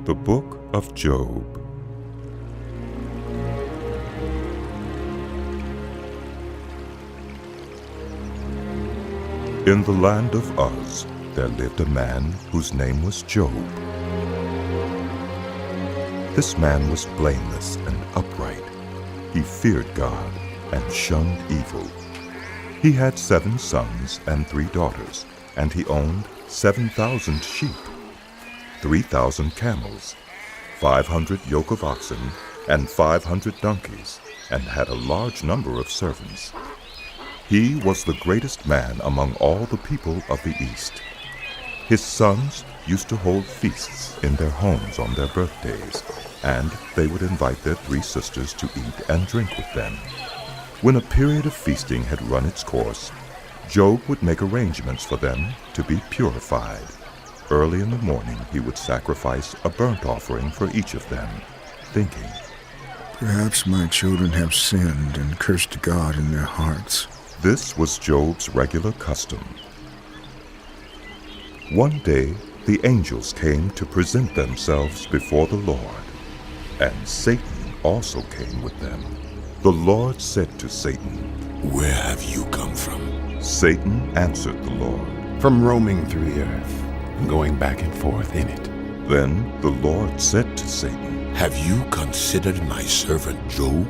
The Book of Job. In the land of Uz, there lived a man whose name was Job. This man was blameless and upright. He feared God and shunned evil. He had 7 sons and 3 daughters, and he owned 7,000 sheep, 3,000 camels, 500 yoke of oxen, and 500 donkeys, and had a large number of servants. He was the greatest man among all the people of the East. His sons used to hold feasts in their homes on their birthdays, and they would invite their 3 sisters to eat and drink with them. When a period of feasting had run its course, Job would make arrangements for them to be purified. Early in the morning he would sacrifice a burnt offering for each of them, thinking, "Perhaps my children have sinned and cursed God in their hearts." This was Job's regular custom. One day the angels came to present themselves before the Lord, and Satan also came with them. The Lord said to Satan, "Where have you come from?" Satan answered the Lord, "From roaming through the earth, and going back and forth in it." Then the Lord said to Satan, "Have you considered my servant Job?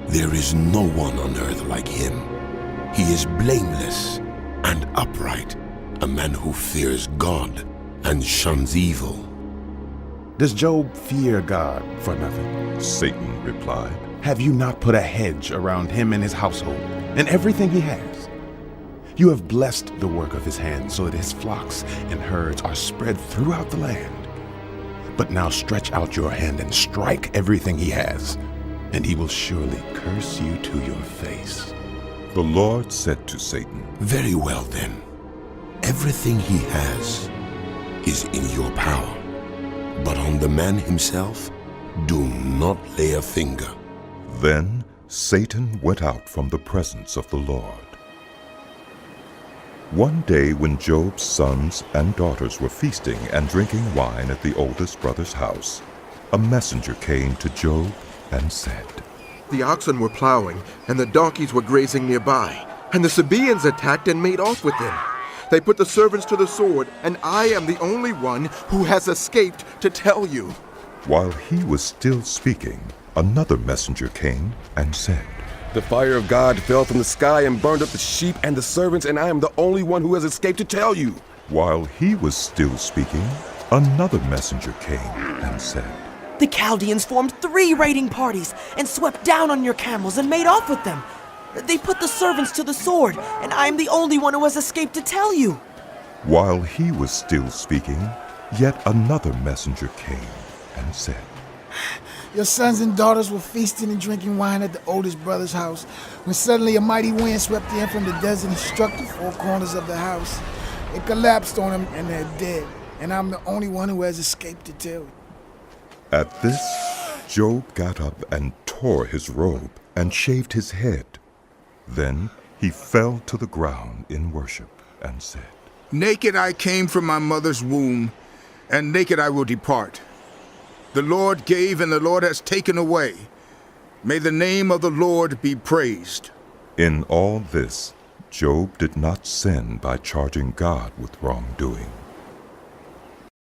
There is no one on earth like him. He is blameless and upright, a man who fears God and shuns evil." Does Job fear God for nothing? Satan replied, Have you not put a hedge around him and his household, and everything he has? You have blessed the work of his hands, so that his flocks and herds are spread throughout the land. But now stretch out your hand and strike everything he has, and he will surely curse you to your face. The Lord said to Satan, "Very well then. Everything he has is in your power. But on the man himself, do not lay a finger." Then Satan went out from the presence of the Lord. One day when Job's sons and daughters were feasting and drinking wine at the oldest brother's house, a messenger came to Job and said, "The oxen were plowing, and the donkeys were grazing nearby, and the Sabaeans attacked and made off with them. They put the servants to the sword, and I am the only one who has escaped to tell you." While he was still speaking, another messenger came and said, "The fire of God fell from the sky and burned up the sheep and the servants, and I am the only one who has escaped to tell you." While he was still speaking, another messenger came and said, "The Chaldeans formed 3 raiding parties and swept down on your camels and made off with them. They put the servants to the sword, and I am the only one who has escaped to tell you." While he was still speaking, yet another messenger came and said, "Your sons and daughters were feasting and drinking wine at the oldest brother's house, when suddenly a mighty wind swept in from the desert and struck the 4 corners of the house. It collapsed on them, and they're dead, and I'm the only one who has escaped to tell you." At this, Job got up and tore his robe and shaved his head. Then he fell to the ground in worship and said, "Naked I came from my mother's womb, and naked I will depart. The Lord gave, and the Lord has taken away. May the name of the Lord be praised." In all this, Job did not sin by charging God with wrongdoing.